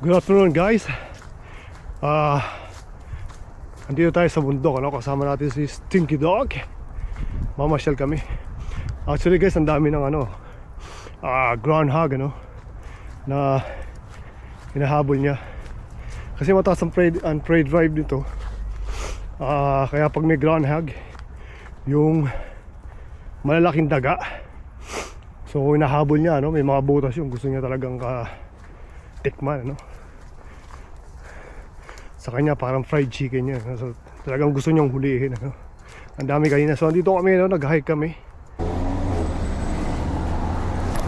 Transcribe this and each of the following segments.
Good afternoon guys. Andito tayo sa bundok, ano? Kasama natin si Stinky Dog. Mamasyal kami. Actually guys, ang dami ng groundhog, ano, na hinahabol niya. Kasi mataas ang prey drive nito. Kaya pag may groundhog, yung malalaking daga, so hinahabol niya, ano? May mga butas yung gusto niya talagang tikman, ano? Sa kanya parang fried chicken yan, so talagang gusto niyang hulihin, ano? Ang dami kanina. So andito kami, no? Nag-hike kami.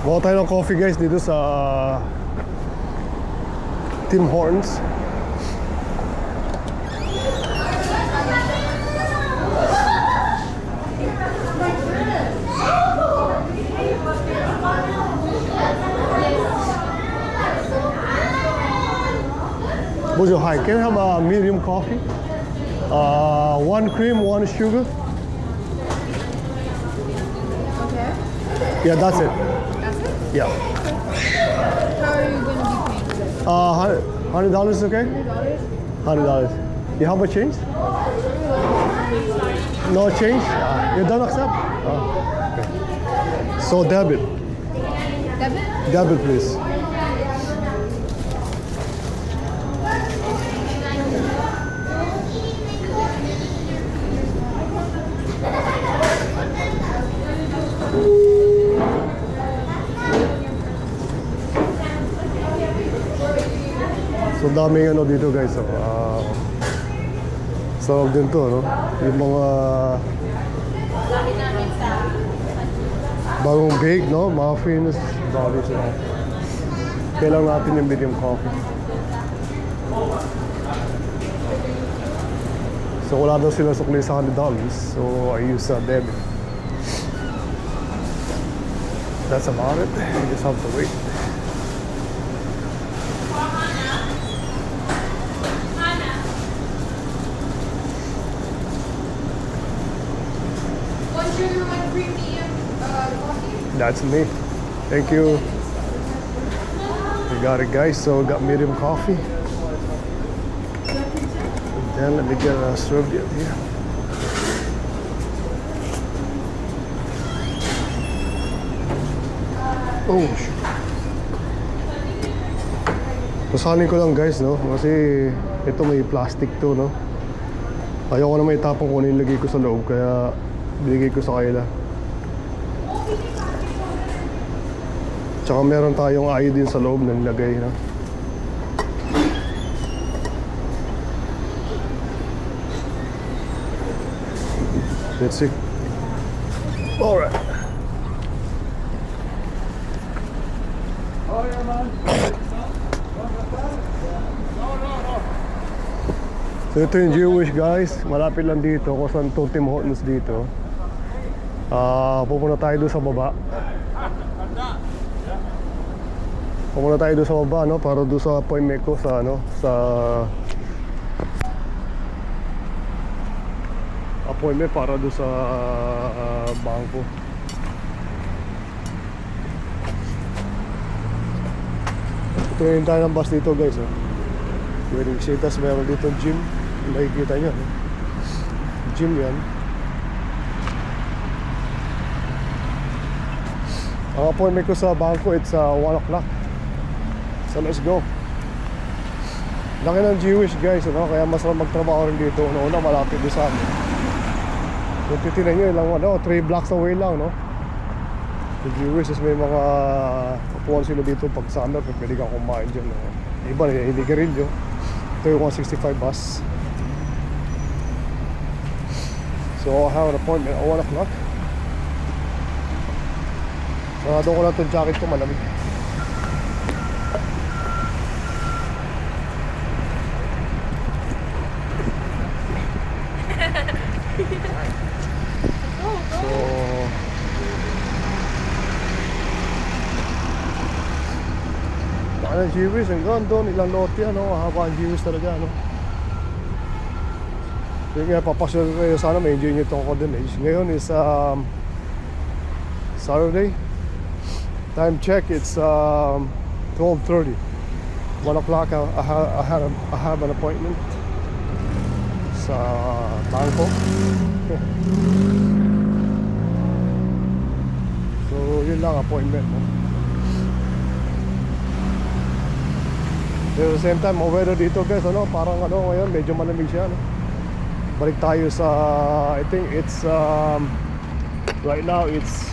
Bawa tayo ng coffee guys dito sa Tim Hortons. Bonjour, hi. Can I have a medium coffee? One cream, one sugar. Okay. Yeah, that's it. That's it? Yeah. How are you going to be paying? $100 is okay? $100. You have a change? No change? You don't accept? Okay. So debit. Debit? Debit, please. So daming ano dito guys, sarap din to, no? Yung mga bagong bake, no? Muffins, dami sila. Kailangan natin yung medium coffee. So wala daw sila sukli sa $100, so I use debit. That's about it. You just have to wait. One sugar, one cream, medium coffee? That's me. Thank you. You got it guys, so we got medium coffee. And then let me get a served it here. Oh, shoot. Pasalin ko lang guys, no? Kasi ito may plastic to, no? Ayoko na may tapong kung ano yung lagay ko sa loob, kaya binigay ko sa kanila. Tsaka meron tayong iodine sa loob na nilagay, no? Let's see. Alright. So ito yung Jewish guys, malapit lang dito kung saan itong Tim Hortons dito. Pupunta tayo doon sa baba. Pupunta tayo doon sa baba, no, para doon sa appointment ko sa sa appointment para doon sa bangko. Ito yung tayo ng bus dito guys, oh. Pwedeng siya, tas meron dito gym. Nakikita nyo, no? Gym yan. Ang appointment ko sa bangko, it's 1 o'clock. So let's go. Laki ng Jewish guys, no? Kaya masarap magtrabaho rin dito. Una malapit doon sa amin. Kung titinan nyo, ilang 3 blocks away lang, no? The Jewish is may mga upuan sila dito pag summer, pwede kang kumain dyan, no? Iba, hindi ka rin yun. Ito yung 165 bus. So I have an appointment at 1 o'clock. Sarado ko lang itong jacket ko, malamig. So baka ng Jewish, hanggang doon, ilang lote, ano, haba ang Jewish talaga, ano. Yung nga, papasyon kayo sana, may enjoy nyo itong coordinates. Ngayon is Saturday. Time check, it's 12:30. 1 o'clock I have an appointment sa Bangkok. So yun lang appointment, no? At the same time, ang weather dito guys, ano, parang ano ngayon, medyo malamig siya, no? Balik tayo sa, I think it's right now it's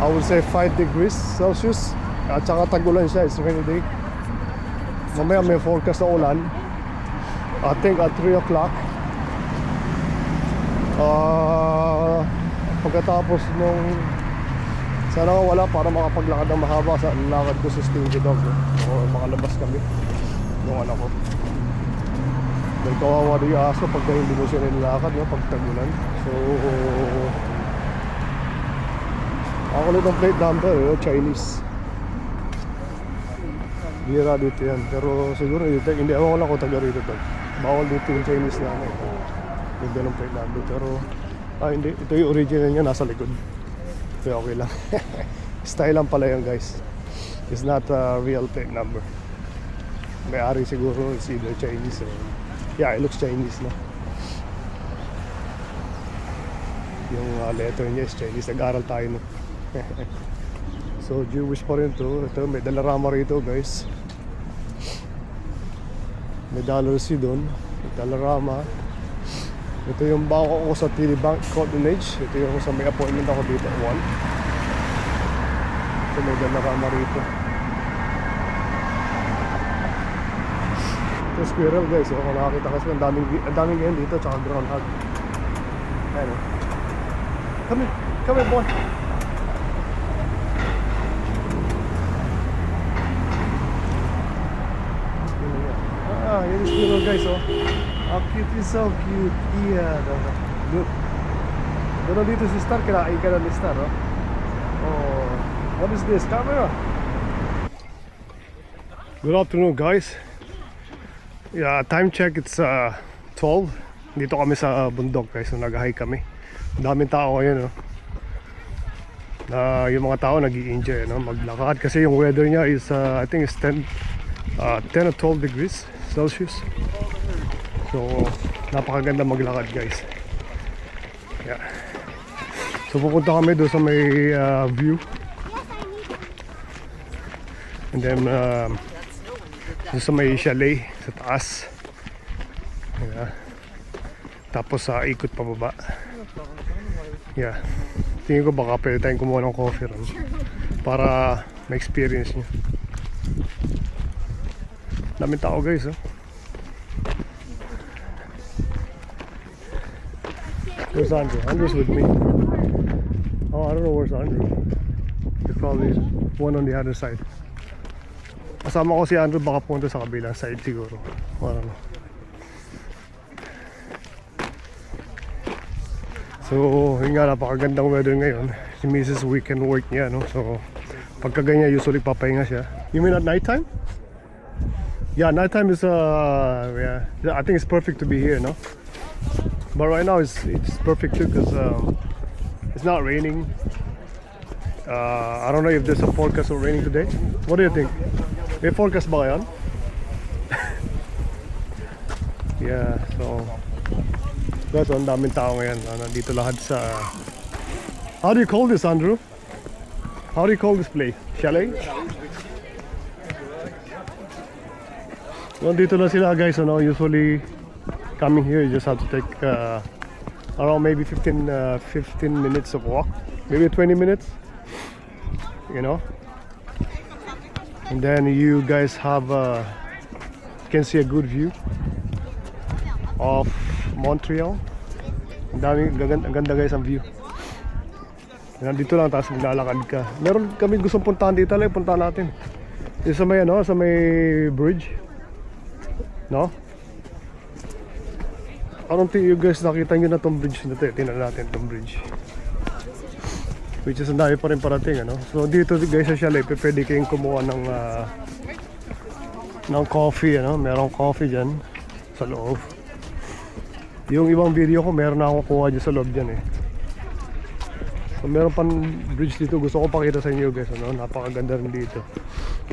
I would say 5 degrees Celsius. At saka tagulan siya, it's rainy day. Mamaya may forecast na ulan. I think at 3 o'clock. Pagkatapos nung sana nga wala para makapaglakad ng mahaba sa lakad ko sa Stinky Dog, no? O makalabas kami yung anak ko. Dahil kawawa na yung aso pagka hindi mo siya nilakad, no? Pag tagulan. So ako ulit ang plate number, Chinese. Bira dito yan. Pero siguro dito, hindi ako lang kung taga rito to. Bawal dito yung Chinese na ano. Yung ganong plate number. Pero hindi, ito yung original niya, nasa likod. Kaya okay lang. Style lang pala yan guys. It's not a real plate number. May-ari siguro is either Chinese or yeah, it looks Chinese na. Yung letter niya is Chinese. Nag-aral tayo no. So Jewish pa rin to. Ito may dalarama rito guys. May dollar C doon. May dalarama. Ito yung bangko ko sa TD Bank Cottonage. Ito yung sa may appointment ako dito at 1. Ito may dalarama rito. Ito squirrel guys. So, kung nakakita kasi ang daming ngayon dito. Tsaka groundhog. Ayan o. Come here boy. Yan yung squirrel guys oh. How cute, is so cute. Yeah, look. Doon dito si Star, kinain ka na ni Star oh. Oh, what is this? Camera. Good afternoon guys. Yeah, time check, it's 12. Dito kami sa bundok guys, so nag-hike kami. Ang daming tao ngayon oh. Yung mga tao nag-i-enjoy no? Maglakad kasi yung weather niya is I think it's 10 or 12 degrees Celsius. So napakaganda maglakad guys. Yeah. So pupunta kami doon sa may view. And then doon sa may chalet sa taas. Yeah. Tapos ikot pa baba. Yeah. Tingin ko baka pwede tayong kumuha ng coffee ron para ma-experience nyo. Daming tao guys oh. Where's Andrew? Andrew's with me. Oh, I don't know where's Andrew. There's probably one on the other side. Kasama ko si Andrew, baka punta sa kabilang side siguro. I don't know. So, yun nga, napakagandang weather ngayon. Si Mrs. weekend work niya, no? So, pagka ganyan, usually papahinga siya. You mean at nighttime? Yeah, nighttime is, yeah, I think it's perfect to be here, no? But right now it's perfect too because it's not raining. I don't know if there's a forecast of raining today. What do you think? May forecast ba ngayon? Yeah, so guys, ang daming tao ngayon. Nandito lahat sa... How do you call this, Andrew? How do you call this place? Chalet? Nandito na sila guys, usually coming here you just have to take around maybe 15 minutes of walk, maybe 20 minutes, you know, and then you guys have can see a good view of Montreal. Ang ganda guys ang view. Nandito lang, tapos maglalakad ka. Meron kami gustong puntahan dito, lang puntahan natin. Yung sa may sa may bridge, no? I don't think you guys nakita nyo na tong bridge na ito. Tingnan natin tong bridge. Which is ang dami pa rin parating, ano? So dito guys sa chalet, pwede kayong kumuha ng coffee, ano? Merong coffee dyan sa loob. Yung ibang video ko, meron na akong kuha dyan sa loob dyan eh. So meron pang bridge dito, gusto ko pakita sa inyo guys, ano, napakaganda rin dito.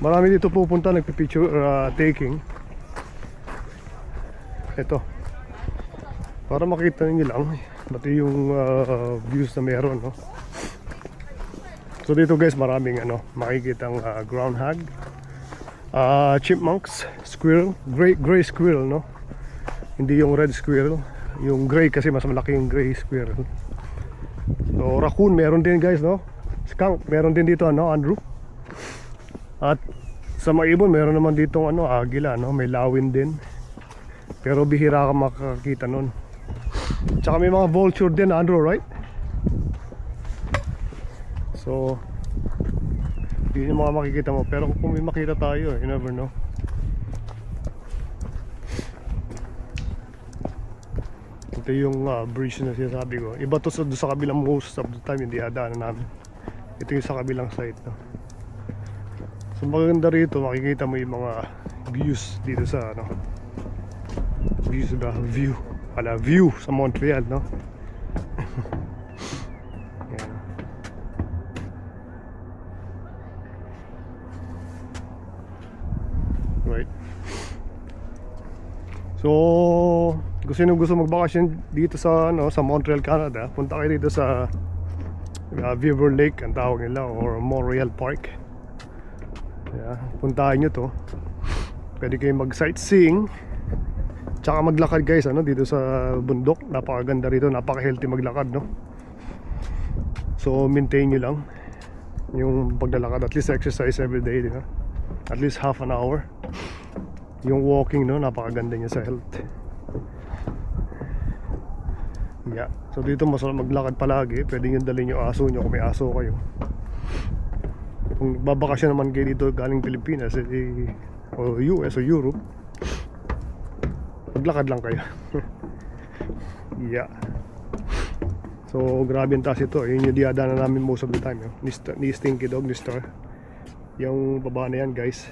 Marami dito pupunta, nagpipicture taking. Ito. Para makita niyo lang, pati yung views na meron, no. So dito guys, maraming ano, makikitang groundhog, chipmunks, squirrel, gray squirrel, no. Hindi yung red squirrel, yung gray kasi mas malaki yung gray squirrel. So raccoon meron din guys, no. Skunk meron din dito, ano, Andrew. At sa mga ibon meron naman ditong ano, agila, no, may lawin din. Pero bihira ka makakita nun. Tsaka may mga vulture din, Andrew, right? So yun yung mga makikita mo. Pero kung may makita tayo, you never know. Ito yung bridge na sinasabi ko. Iba to sa kabilang, most of the time hindi adaanan namin. Ito yung sa kabilang side, no? So maganda rito, makikita mo yung mga views dito sa ano, views ba? View sa Montreal, no? Yan. Right. So kung sino gusto magbakasyon dito sa ano, sa Montreal, Canada, punta kayo dito sa Beaver Lake ang tawag nila, or Montreal Park. Yeah, puntahan nyo to. Pwede kayo mag sightseeing, tsaka maglakad guys, ano, dito sa bundok. Napakaganda rito, napaka-healthy maglakad, no. So maintain nyo lang yung paglalakad, at least exercise every day, di ba? At least half an hour. Yung walking, no, napakaganda niya sa health. Yeah. So dito masarap maglakad palagi. Pwede nyo dalhin yung aso nyo kung may aso kayo. Kung babakasyon naman kayo dito galing Pilipinas, o US o Europe, maglakad lang kayo. Yeah. So grabe yung taas ito. Yun yung diadaanan namin most of the time, ni Stinky Dog, ni Star. Yung baba na yan guys,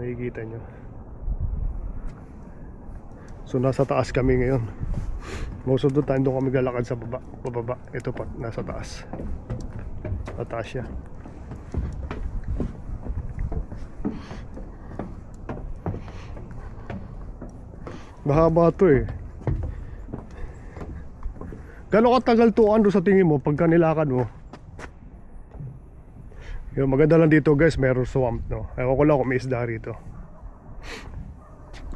nakikita nyo. So nasa taas kami ngayon. Most of the time doon kami galakad sa pababa. Ito pa, nasa taas. Sa taas siya. Mahaba to eh. Gano'ng katagal to, Andrew, sa tingin mo pagka nilakad mo? Yung maganda lang dito guys, meron swamp, no. Ewan ko lang kung may isda rito,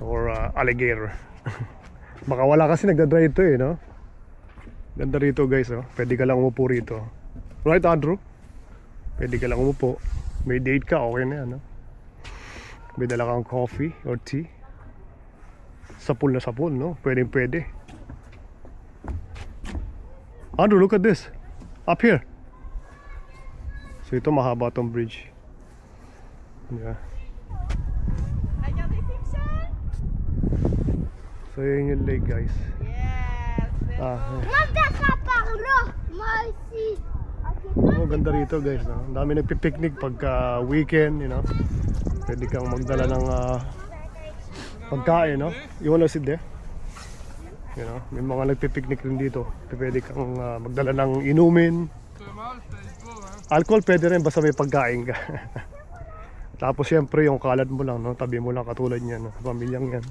or alligator. Baka wala kasi nagdadry ito eh, no. Ganda rito guys, oh. Pwede ka lang umupo rito. Right, Andrew? Pwede ka lang umupo. May date ka, okay na yan, no? May dala kang coffee or tea. Sapul na sapul, no? Pwede. Andrew, look at this. Up here. So ito mahaba tong bridge. Yeah. So yun yung lake guys. Yes. Oh, ganda rito guys, no? Ang dami nagpipiknik pagka weekend, you know. Pwede kang magdala ng pagkain, no? You wanna sit there? You know, may mga nagpipiknik rin dito. Pwede kang magdala ng inumin. Alcohol pwede rin, basta may pagkain ka. Tapos syempre yung kalat mo lang, no? Tabi mo lang katulad niyan, no? Pamilyang yan.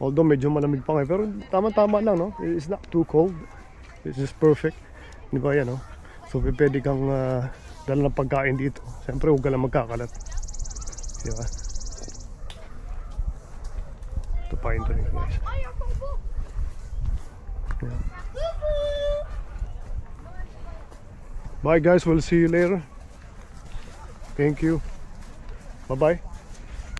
Although medyo malamig pa ngayon, pero tama-tama lang, no? It's not too cold. It's just perfect. Di ba yan, no? So pwede kang dala ng pagkain dito. Siyempre huwag ka lang magkakalat. Di ba? Ito pa ito rin guys. Yeah. Bye guys, we'll see you later. Thank you. Bye-bye.